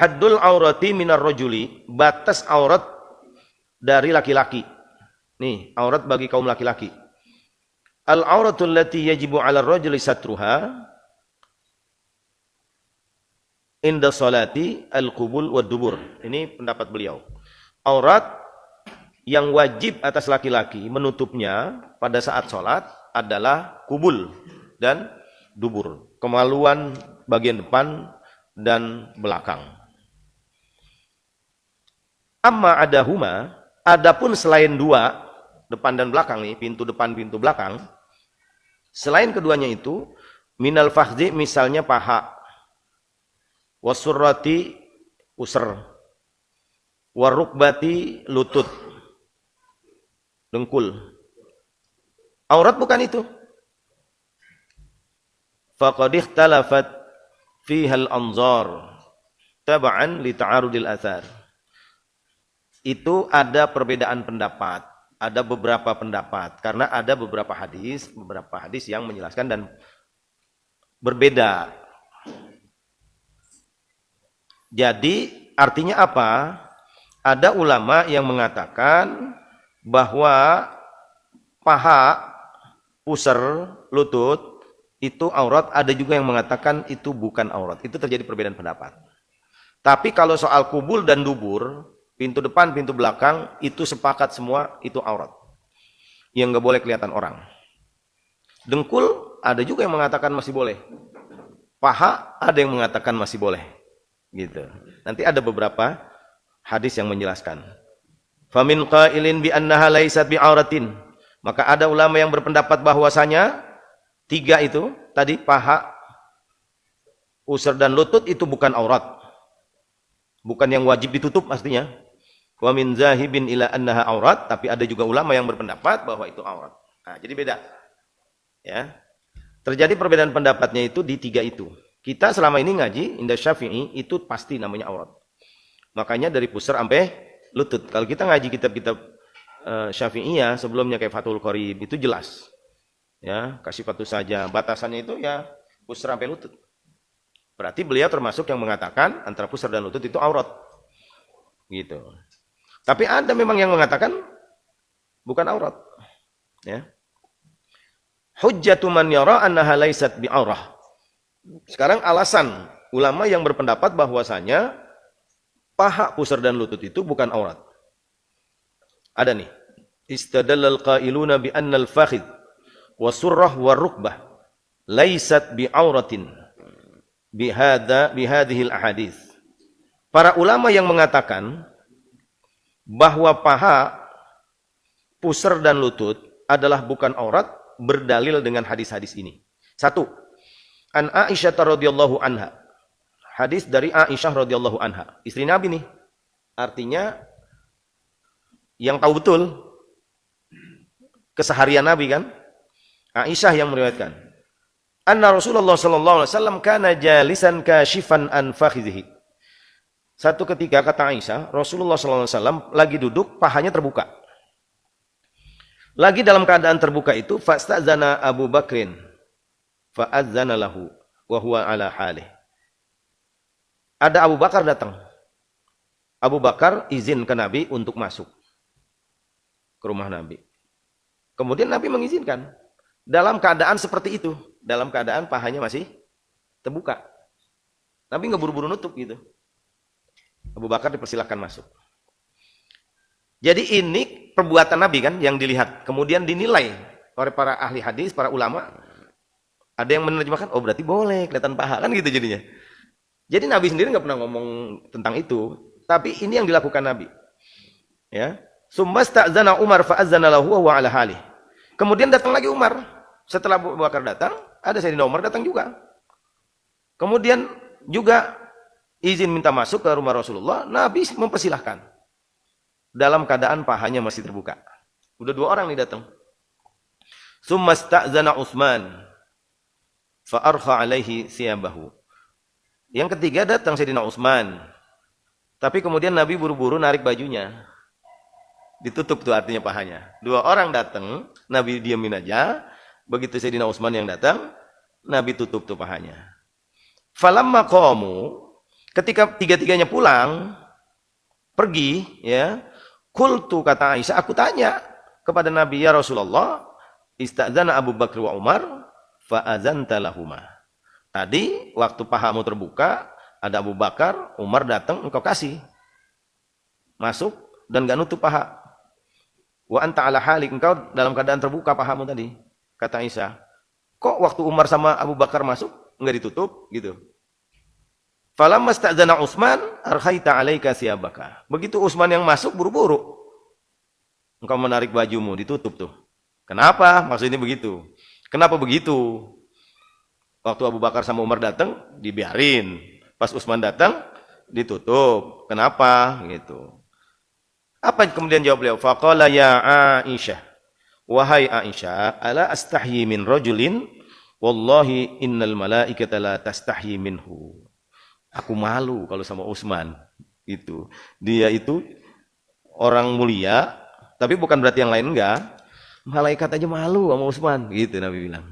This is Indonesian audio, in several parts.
haddul aurati minar rajuli, batas aurat dari laki-laki. Nih, aurat bagi kaum laki-laki. Al auratul lati yajibu 'ala ar-rajuli satruha inda salati al-qubul wad dubur. Ini pendapat beliau. Aurat yang wajib atas laki-laki menutupnya pada saat sholat adalah kubul dan dubur, kemaluan bagian depan dan belakang. Amma adahuma, adapun selain dua, depan dan belakang nih, pintu depan, pintu belakang, selain keduanya itu, minal fakhdi misalnya paha, wasurrati usr, warukbati lutut, dengkul. Aurat bukan itu. Faqad ikhtalafat fiha al-anzar tab'an li ta'arudil athar. Itu ada perbedaan pendapat, ada beberapa pendapat karena ada beberapa hadis yang menjelaskan dan berbeda. Jadi artinya apa? Ada ulama yang mengatakan bahwa paha, pusar, lutut itu aurat, ada juga yang mengatakan itu bukan aurat. Itu terjadi perbedaan pendapat. Tapi kalau soal kubul dan dubur, pintu depan, pintu belakang, itu sepakat semua itu aurat. Yang nggak boleh kelihatan orang. Dengkul ada juga yang mengatakan masih boleh. Paha ada yang mengatakan masih boleh. Gitu. Nanti ada beberapa hadis yang menjelaskan. Famin qailin bi annaha laysat bi auratin. Maka ada ulama yang berpendapat bahwasanya tiga itu tadi paha, usar dan lutut itu bukan aurat. Bukan yang wajib ditutup pastinya. Wa min zahibin ila annaha aurat, tapi ada juga ulama yang berpendapat bahwa itu aurat. Nah, jadi beda. Ya. Terjadi perbedaan pendapatnya itu di tiga itu. Kita selama ini ngaji indah Syafi'i itu pasti namanya aurat. Makanya dari pusar sampai lutut. Kalau kita ngaji kitab-kitab Syafi'iyah sebelumnya kayak Fathul Qorib itu jelas. Ya, kasih patuh saja. Batasannya itu ya pusar sampai lutut. Berarti beliau termasuk yang mengatakan antara pusar dan lutut itu aurat. Gitu. Tapi ada memang yang mengatakan bukan aurat. Ya. Hujjatu man yara annaha laysat bi'aurah. Sekarang alasan ulama yang berpendapat bahwasanya paha, pusar dan lutut itu bukan aurat. Ada nih. Istadallal qailuna bi anna al-fakhidh wa surrah wa rukbah laysat bi'auratin bihadhil ahadits. Para ulama yang mengatakan bahwa paha, pusar dan lutut adalah bukan aurat berdalil dengan hadis-hadis ini. Satu, an Aisyah radhiyallahu anha. Hadis dari Aisyah radhiyallahu anha, istri Nabi nih. Artinya yang tahu betul keseharian Nabi kan? Aisyah yang meriwayatkan. Anna Rasulullah sallallahu alaihi wasallam kana jalisan kashifan an fakhidhihi. Satu ketika kata Aisyah, Rasulullah sallallahu alaihi wasallam lagi duduk, pahanya terbuka. Lagi dalam keadaan terbuka itu, fastazana Abu Bakrin fa'adzana lahu wa huwa ala halih. Ada Abu Bakar datang. Abu Bakar izin ke Nabi untuk masuk ke rumah Nabi. Kemudian Nabi mengizinkan. Dalam keadaan seperti itu. Dalam keadaan pahanya masih terbuka. Nabi nggak buru-buru nutup gitu. Abu Bakar dipersilahkan masuk. Jadi ini perbuatan Nabi kan yang dilihat. Kemudian dinilai oleh para ahli hadis, para ulama. Ada yang menerjemahkan, oh berarti boleh kelihatan paha. Kan gitu jadinya. Jadi Nabi sendiri nggak pernah ngomong tentang itu. Tapi ini yang dilakukan Nabi. Ya. Summasta'zana Umar fa'azzana lahu wa ala halih. Kemudian datang lagi Umar. Setelah Abu Bakar datang, ada Sayyidina Umar datang juga. Kemudian juga izin minta masuk ke rumah Rasulullah, Nabi mempersilahkan. Dalam keadaan pahanya masih terbuka. Udah dua orang nih datang. Summasta'zana Utsman fa'arkha alaihi siyabahu. Yang ketiga datang Sayyidina Utsman. Tapi kemudian Nabi buru-buru narik bajunya. Ditutup tuh artinya pahanya. Dua orang datang, Nabi diamin aja. Begitu Sayyidina Utsman yang datang, Nabi tutup tuh pahanya. Falamma qamu, Ketika tiga-tiganya pulang, pergi, ya, qultu kata Aisyah, aku tanya kepada Nabi, ya Rasulullah, istadzana Abu Bakar wa Umar, fa'adzanta lahuma. Tadi waktu pahamu terbuka, ada Abu Bakar, Umar datang, engkau kasih. Masuk dan gak nutup paha. Wa anta ala halik, engkau dalam keadaan terbuka pahamu tadi. Kata Aisyah, kok waktu Umar sama Abu Bakar masuk, enggak ditutup, gitu. Falamma sta'dzana Utsman, arkhaita 'alaika siyabaka. Begitu Utsman yang masuk, buru-buru. Engkau menarik bajumu, ditutup tuh. Kenapa? Maksudnya begitu. Kenapa begitu? Waktu Abu Bakar sama Umar datang, dibiarin. Pas Utsman datang, ditutup. Kenapa? Gitu. Apa kemudian jawab beliau? Faqala ya Aisyah. Wahai Aisyah, ala astahyi min rajulin, wallahi innal malaikata la tastahyi minhu. Aku malu kalau sama Utsman. Itu. Dia itu orang mulia, tapi bukan berarti yang lain enggak. Malaikat aja malu sama Utsman, gitu Nabi bilang.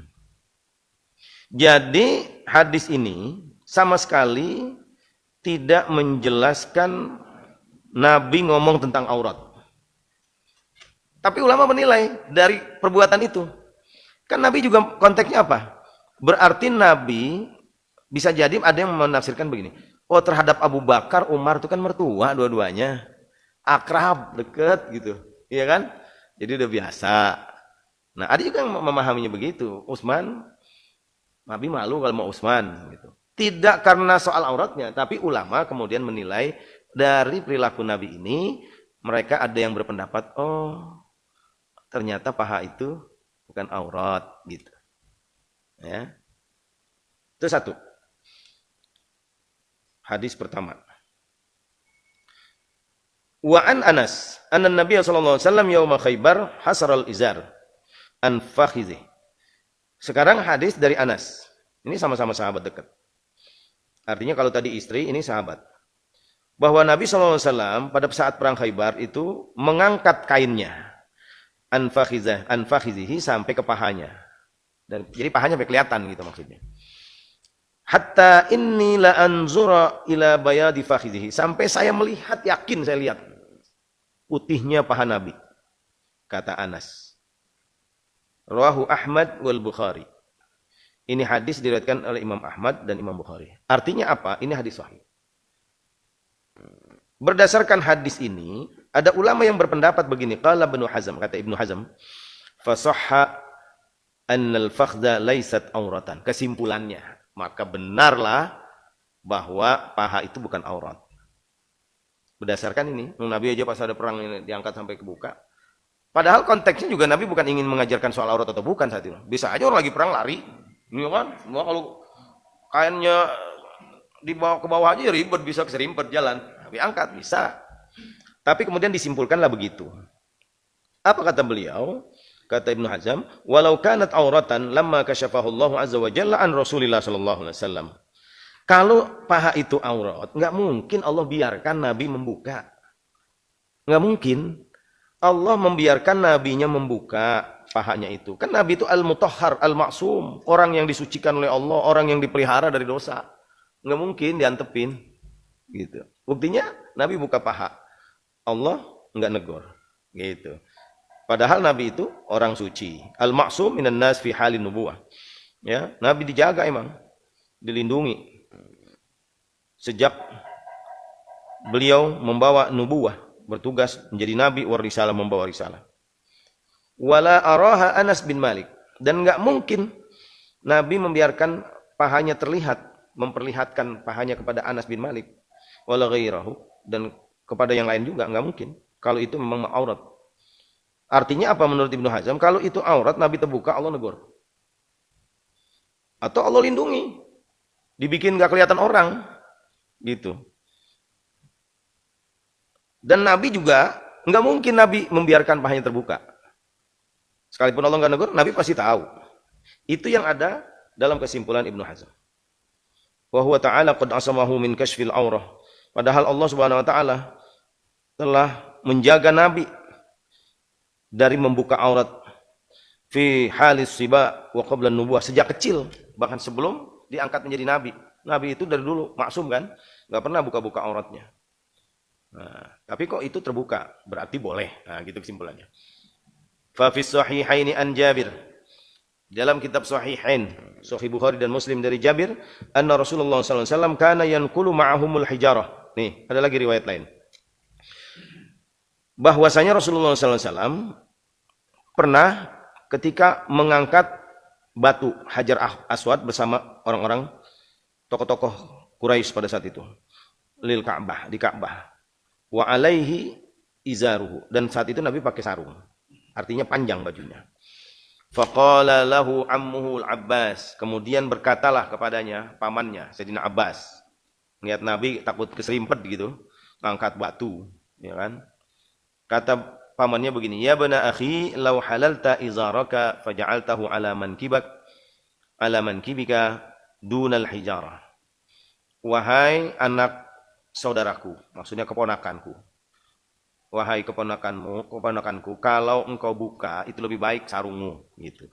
Jadi hadis ini sama sekali tidak menjelaskan Nabi ngomong tentang aurat. Tapi ulama menilai dari perbuatan itu. Kan Nabi juga konteksnya apa? Berarti Nabi bisa jadi ada yang menafsirkan begini. Oh, terhadap Abu Bakar, Umar itu kan mertua dua-duanya. Akrab, deket gitu. Iya kan? Jadi udah biasa. Nah, ada juga yang memahaminya begitu. Utsman, Nabi malu kalau mau Utsman gitu. Tidak karena soal auratnya, tapi ulama kemudian menilai dari perilaku Nabi ini, mereka ada yang berpendapat, oh, ternyata paha itu bukan aurat gitu. Ya. Itu satu. Hadis pertama. Wa an Anas, anna Nabi sallallahu alaihi wasallam yauma Khaibar hasaral izar an fakhizi. Sekarang hadis dari Anas. Ini sama-sama sahabat dekat. Artinya kalau tadi istri, ini sahabat. Bahwa Nabi sallallahu alaihi wasallam pada saat perang Khaibar itu mengangkat kainnya an fakhizihi sampai ke pahanya. Dan jadi pahanya sampai kelihatan gitu maksudnya. Hatta inni la anzura ila bayadi fakhizihi. Sampai saya melihat, yakin saya lihat putihnya paha Nabi. Kata Anas. Rawahu Ahmad wal Bukhari. Ini hadis diriwayatkan oleh Imam Ahmad dan Imam Bukhari. Artinya apa? Ini hadis sahih. Berdasarkan hadis ini, ada ulama yang berpendapat begini. Qala Ibnu Hazm, kata Ibnu Hazm, fasahha annal fakhdha laysat auratan. Kesimpulannya, maka benarlah bahwa paha itu bukan aurat. Berdasarkan ini, Nabi aja pas ada perang ini diangkat sampai kebuka. Padahal konteksnya juga Nabi bukan ingin mengajarkan soal aurat atau bukan saat itu. Bisa aja orang lagi perang lari, ini kan? Semua kalau kainnya dibawa ke bawah aja ribet, bisa keserimpet jalan. Nabi angkat bisa. Tapi kemudian disimpulkanlah begitu. Apa kata beliau? Kata Ibnu Hazm, walau kanat auratan lamma kasyafahu Allah azza wa jalla an Rasulillah sallallahu alaihi wasallam. Kalau paha itu aurat, enggak mungkin Allah biarkan Nabi membuka. Enggak mungkin Allah membiarkan nabinya membuka pahanya itu. Kan Nabi itu al-mutahhar, al-maksum, orang yang disucikan oleh Allah, orang yang dipelihara dari dosa. Enggak mungkin diantepin. Gitu. Buktinya Nabi buka paha. Allah enggak negor. Gitu. Padahal Nabi itu orang suci. Al-maksum minan nas fi halin nubuwah. Ya, Nabi dijaga emang. Dilindungi. Sejak beliau membawa nubuwah, bertugas menjadi nabi war risalah, membawa risalah. Wala araha Anas bin Malik. Dan enggak mungkin Nabi membiarkan pahanya terlihat, memperlihatkan pahanya kepada Anas bin Malik. Wala ghairahu, dan kepada yang lain juga enggak mungkin. Kalau itu memang aurat. Artinya apa menurut Ibnu Hazm? Kalau itu aurat, Nabi terbuka, Allah negur. Atau Allah lindungi. Dibikin enggak kelihatan orang. Gitu. Dan Nabi juga, enggak mungkin Nabi membiarkan pahanya terbuka. Sekalipun Allah enggak negur, Nabi pasti tahu. Itu yang ada dalam kesimpulan Ibnu Hazm. Wa huwa ta'ala qad asamahu min kashfil aurah. Padahal Allah Subhanahu wa taala telah menjaga Nabi dari membuka aurat fi halis siba wa qabla nubuwah, sejak kecil, bahkan sebelum diangkat menjadi nabi. Nabi itu dari dulu maksum kan? nggak pernah buka-buka auratnya. Nah, tapi kok itu terbuka, berarti boleh. Nah, gitu kesimpulannya. Fa fi sahihaini an Jabir. Dalam kitab Sahihain, Sahih Bukhari dan Muslim dari Jabir, anna Rasulullah sallallahu alaihi wasallam kana yanqulu ma'ahumul hijarah. Nih, ada lagi riwayat lain. Bahwasanya Rasulullah sallallahu alaihi wasallam pernah ketika mengangkat batu Hajar Aswad bersama orang-orang tokoh-tokoh Quraisy pada saat itu, lil Ka'bah, di Ka'bah. Wa alaihi izaruhu, dan saat itu Nabi pakai sarung. Artinya panjang bajunya. Faqala lahu ammuhu al-Abbas. Kemudian berkatalah kepadanya pamannya Sayyidina Abbas. Lihat Nabi takut keserimpet gitu, ngangkat batu, ya kan? Kata pamannya begini, "Ya bana akhi, law halalta izaraka faja'altahu ala mankibika dunal hijarah." Wahai anak saudaraku, maksudnya keponakanku. Wahai keponakanku, kalau engkau buka itu lebih baik sarungmu gitu.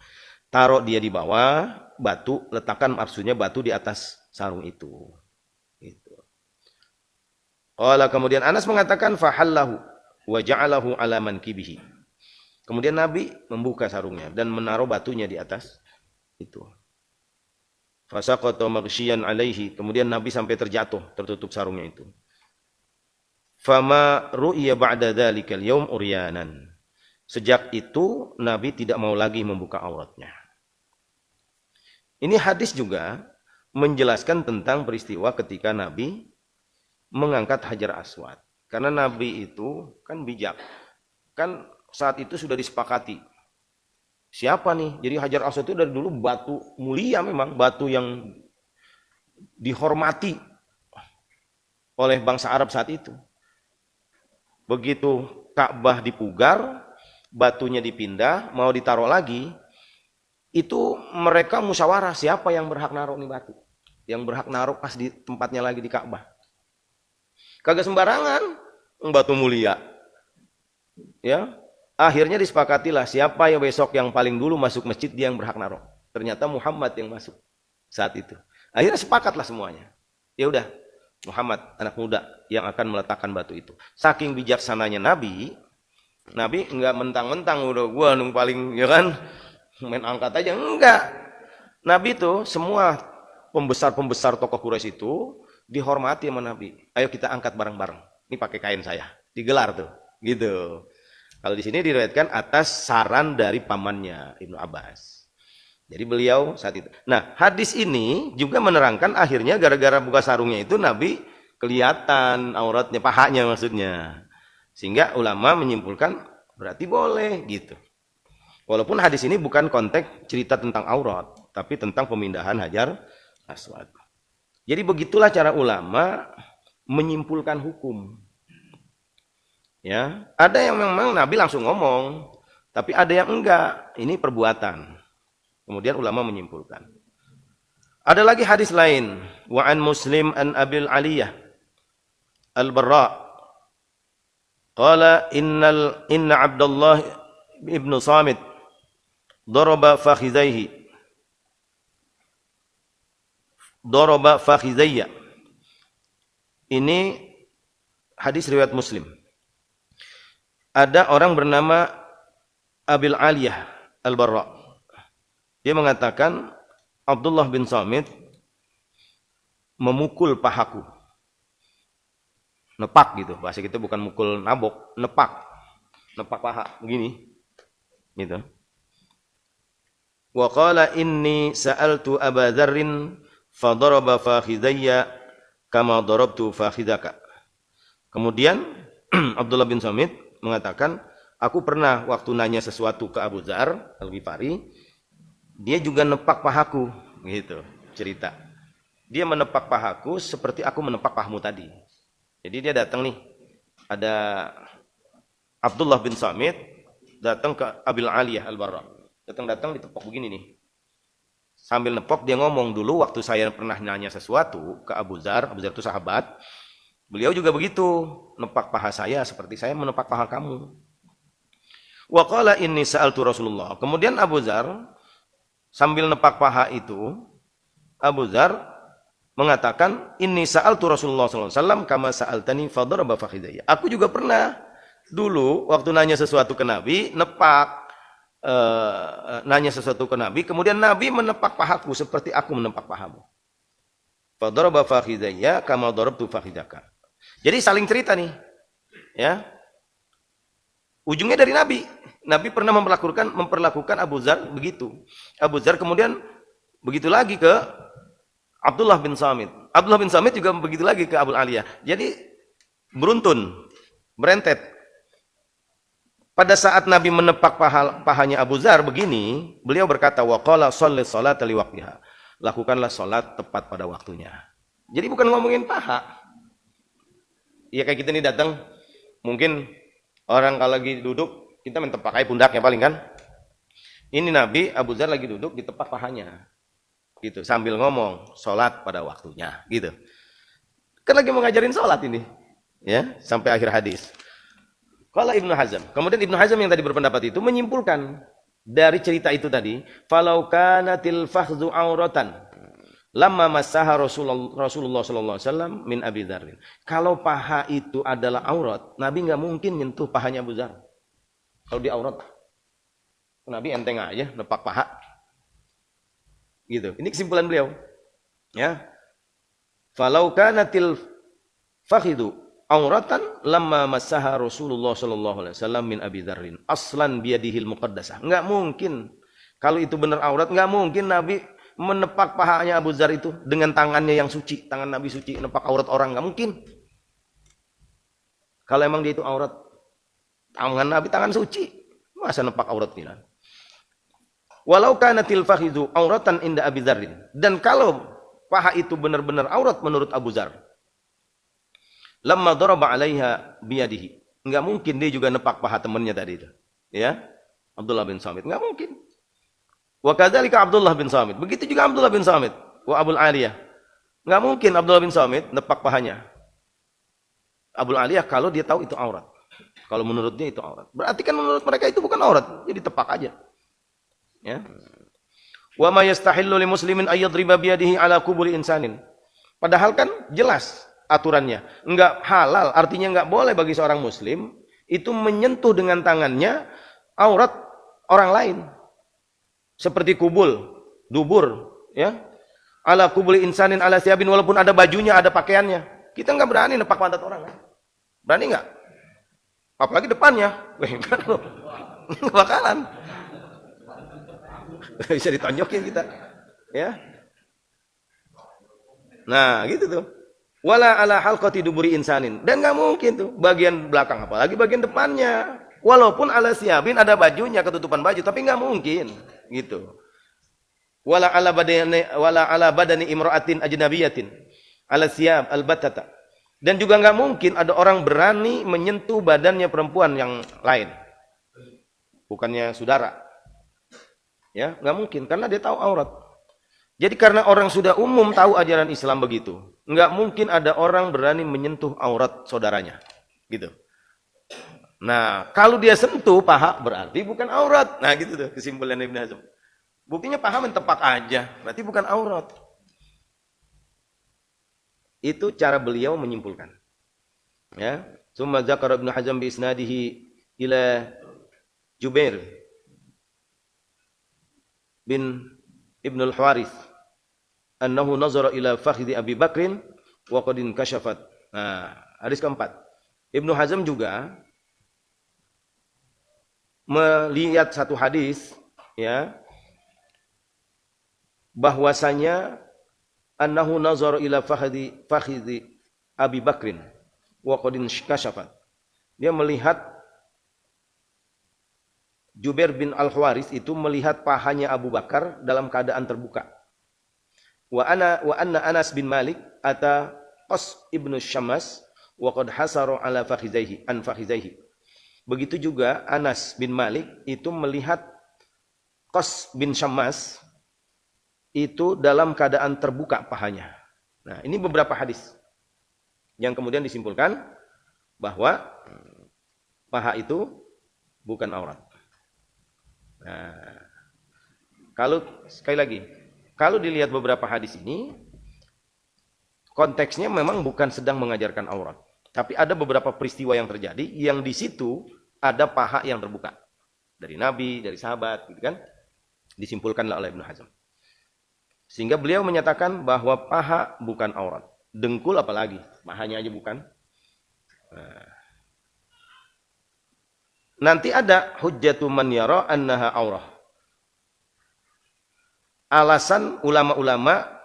Taruh dia di bawah batu, letakkan maksudnya batu di atas sarung itu. Gitu. Kemudian Anas mengatakan fahallahu wa ja'alahu ala mankibihi. Kemudian Nabi membuka sarungnya dan menaruh batunya di atas itu. Fasaqata maghsyiyan alaihi. Kemudian Nabi sampai terjatuh, tertutup sarungnya itu. Fama ru'ya ba'da dzalikal yaum uryanan. Sejak itu Nabi tidak mau lagi membuka auratnya. Ini hadis juga menjelaskan tentang peristiwa ketika Nabi mengangkat Hajar Aswad. Karena Nabi itu kan bijak. Kan saat itu sudah disepakati. Siapa nih? Jadi Hajar Aswad itu dari dulu batu mulia memang, batu yang dihormati oleh bangsa Arab saat itu. Begitu Ka'bah dipugar, batunya dipindah, mau ditaruh lagi, itu mereka musyawarah siapa yang berhak naruh nih batu. Yang berhak naruh pas di tempatnya lagi di Ka'bah. Kagak sembarangan, batu mulia. Ya, akhirnya disepakatilah siapa yang besok yang paling dulu masuk masjid dia yang berhak naruh. Ternyata Muhammad yang masuk saat itu. Akhirnya sepakatlah semuanya. Ya udah, Muhammad anak muda yang akan meletakkan batu itu. Saking bijaksananya Nabi enggak mentang-mentang udah gua yang paling, ya kan, main angkat aja, enggak. Nabi itu semua pembesar-pembesar tokoh Quraisy itu dihormati sama Nabi. Ayo kita angkat bareng-bareng. Ini pakai kain saya. Digelar tuh, gitu. Kalau di sini diriwayatkan atas saran dari pamannya Ibnu Abbas. Jadi beliau saat itu. Nah, hadis ini juga menerangkan akhirnya gara-gara buka sarungnya itu Nabi kelihatan auratnya, pahanya maksudnya. Sehingga ulama menyimpulkan berarti boleh gitu. Walaupun hadis ini bukan konteks cerita tentang aurat, tapi tentang pemindahan Hajar Aswad. Jadi begitulah cara ulama menyimpulkan hukum. Ya, ada yang memang Nabi langsung ngomong, tapi ada yang enggak. Ini perbuatan. Kemudian ulama menyimpulkan. Ada lagi hadis lain, wa an Muslim an Abil Aliyah Al-Barra qala inna Abdullah ibnu Samit daraba fakhizayya. Ini hadis riwayat Muslim. Ada orang bernama Abil Aliyah Al-Barra. Dia mengatakan Abdullah bin Samit memukul pahaku. Nepak gitu. Bahasa kita bukan mukul nabok, nepak. Nepak paha begini. Gitu. Wa qala inni sa'altu Aba Dzarrin fa daraba fakhidayya kama darabtu fakhidaka. Kemudian Abdullah bin Samit mengatakan, aku pernah waktu nanya sesuatu ke Abu Dzar Al-Ghifari, dia juga nepak pahaku, gitu cerita. Dia menepak pahaku seperti aku menepak pahamu tadi. Jadi dia datang nih, ada Abdullah bin Samit datang ke Abil Aliyah Al-Barra. Datang ditepok begini nih. Sambil nepok dia ngomong, dulu waktu saya pernah nanya sesuatu ke Abu Dzar itu sahabat, beliau juga begitu, nepak paha saya seperti saya menepak paha kamu. Wa qala inni sa'altu Rasulullah. Kemudian Abu Dzar sambil nepak paha itu, Abu Dzar mengatakan, "Inni sa'altu Rasulullah sallallahu alaihi wasallam kama sa'altani fadaraba fakhidayya." Aku juga pernah dulu waktu nanya sesuatu ke Nabi, nanya sesuatu ke Nabi, kemudian Nabi menepak pahaku seperti aku menepak pahamu. Fadaraba fakhidayya kama darabtu fakhidaka. Jadi saling cerita nih. Ya. Ujungnya dari Nabi. Nabi pernah memperlakukan Abu Dzar begitu. Abu Dzar kemudian begitu lagi ke Abdullah bin Samit. Abdullah bin Samit juga begitu lagi ke Abu Aliyah. Jadi beruntun, berentet. Pada saat Nabi menepak pahanya Abu Dzar begini, beliau berkata, "Wa qala sholli sholata li waqtiha." Lakukanlah salat tepat pada waktunya. Jadi bukan ngomongin paha. Ya kayak kita nih datang, mungkin orang kalau lagi duduk, kita mentepak aja pundaknya paling kan. Ini Nabi, Abu Dzar lagi duduk, ditepak pahanya. Gitu, sambil ngomong, sholat pada waktunya. Gitu. Kan lagi mau ngajarin sholat ini. Ya, sampai akhir hadis. Kalau Ibnu Hazm. Kemudian Ibnu Hazm yang tadi berpendapat itu menyimpulkan dari cerita itu tadi, "Falau kanatil fakhdu auratan lamma massaha Rasulullah sallallahu alaihi wasallam min Abi Dzar." Kalau paha itu adalah aurat, Nabi nggak mungkin nyentuh pahanya Abu Dzar. Kalau dia aurat, Nabi enteng aja nepak paha. Gitu. Ini kesimpulan beliau. Ya. Falau kanatil fakhidu auratan lamma massaha Rasulullah sallallahu alaihi wasallam min Abi Dzar aslan biyadihil muqaddasah. Enggak mungkin. Kalau itu benar aurat, enggak mungkin Nabi menepak pahanya Abu Dzar itu dengan tangannya yang suci, tangan Nabi suci, nepak aurat orang, enggak mungkin. Kalau emang dia itu aurat, tangan Nabi tangan suci, masa nepak aurat kita? Walau kanatil fakhidu auratan inda Abi Dzar. Dan kalau paha itu benar-benar aurat menurut Abu Dzar, lamma daraba 'alaiha biyadihi. Enggak mungkin dia juga nepak paha temannya tadi itu. Ya. Abdullah bin Samit, enggak mungkin. Wa kadzalika Abdullah bin Samit. Begitu juga Abdullah bin Samit wa Abu Aliyah. Enggak mungkin Abdullah bin Samit nepak pahanya Abu Aliyah kalau dia tahu itu aurat. Kalau menurut dia itu aurat. Berarti kan menurut mereka itu bukan aurat, jadi tepak aja. Ya. Wa ma yastahillu li muslimin ay yadriba biyadihi ala qubuli insanin. Padahal kan jelas aturannya. Enggak halal, artinya enggak boleh bagi seorang muslim itu menyentuh dengan tangannya aurat orang lain. Seperti kubul, dubur, ya. Ala qubuli insanin ala siyabin, walaupun ada bajunya, ada pakaiannya. Kita enggak berani nepak pantat orang, kan? Berani enggak? Apalagi depannya. Enggak bakalan. Bisa ditonjokin kita. Ya. Nah, gitu tuh. Wala ala halqati duburi insanin. Dan enggak mungkin tuh bagian belakang, apalagi bagian depannya. Walaupun ala siyabin ada bajunya, ketutupan baju, tapi enggak mungkin gitu. Wala ala badani imra'atin ajnabiyatin ala siyab albatata. Dan juga enggak mungkin ada orang berani menyentuh badannya perempuan yang lain. Bukannya saudara. Ya, enggak mungkin karena dia tahu aurat. Jadi karena orang sudah umum tahu ajaran Islam begitu, enggak mungkin ada orang berani menyentuh aurat saudaranya. Gitu. Nah, kalau dia sentuh paha berarti bukan aurat. Nah, gitu tuh kesimpulan Ibnu Hazm. Buktinya paha mentepak aja, berarti bukan aurat. Itu cara beliau menyimpulkan. Ya, summa dzakara Ibnu Hazm bi isnadihi ila Jubair bin Ibnu al-Harits annahu nazara ila fakhidhi Abi Bakrin wa qad inkashafat. Nah, hadis keempat. Ibnu Hazm juga melihat satu hadis, ya, bahwasanya annahu nazara ila fakhidhi Abi Bakrin wa qad inkashafat. Dia melihat Jubair bin Al-Harits itu melihat pahanya Abu Bakar dalam keadaan terbuka. Wa anna Anas bin Malik ata Qas ibnu Syammas wa qad hasara ala fakhizaihi an fakhizaihi. Begitu juga Anas bin Malik itu melihat Qas bin Syammas itu dalam keadaan terbuka pahanya. Nah, ini beberapa hadis yang kemudian disimpulkan bahwa paha itu bukan aurat. Nah, kalau sekali lagi, kalau dilihat beberapa hadis ini, konteksnya memang bukan sedang mengajarkan aurat. Tapi ada beberapa peristiwa yang terjadi yang di situ ada paha yang terbuka. Dari Nabi, dari sahabat, gitu kan? Disimpulkan oleh Ibnu Hazm. Sehingga beliau menyatakan bahwa paha bukan aurat. Dengkul apalagi, pahanya aja bukan. Nanti ada hujjatu man yara annaha aurah. Alasan ulama-ulama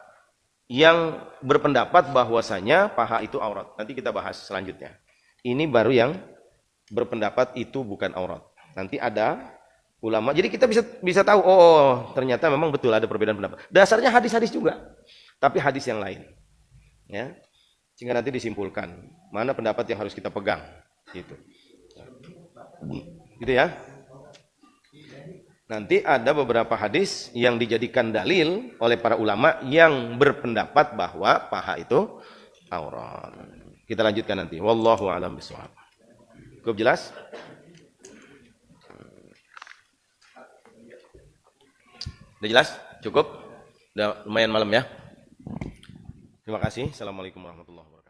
yang berpendapat bahwasanya paha itu aurat. Nanti kita bahas selanjutnya. Ini baru yang berpendapat itu bukan aurat. Nanti ada ulama. Jadi kita bisa tahu, oh ternyata memang betul ada perbedaan pendapat. Dasarnya hadis-hadis juga, tapi hadis yang lain. Ya. Sehingga nanti disimpulkan mana pendapat yang harus kita pegang. Gitu. Gitu ya. Nanti ada beberapa hadis yang dijadikan dalil oleh para ulama yang berpendapat bahwa paha itu aurat. Kita lanjutkan nanti. Wallahu a'lam bishawab. Cukup jelas? Udah jelas? Cukup? Udah lumayan malam ya. Terima kasih. Assalamualaikum warahmatullahi wabarakatuh.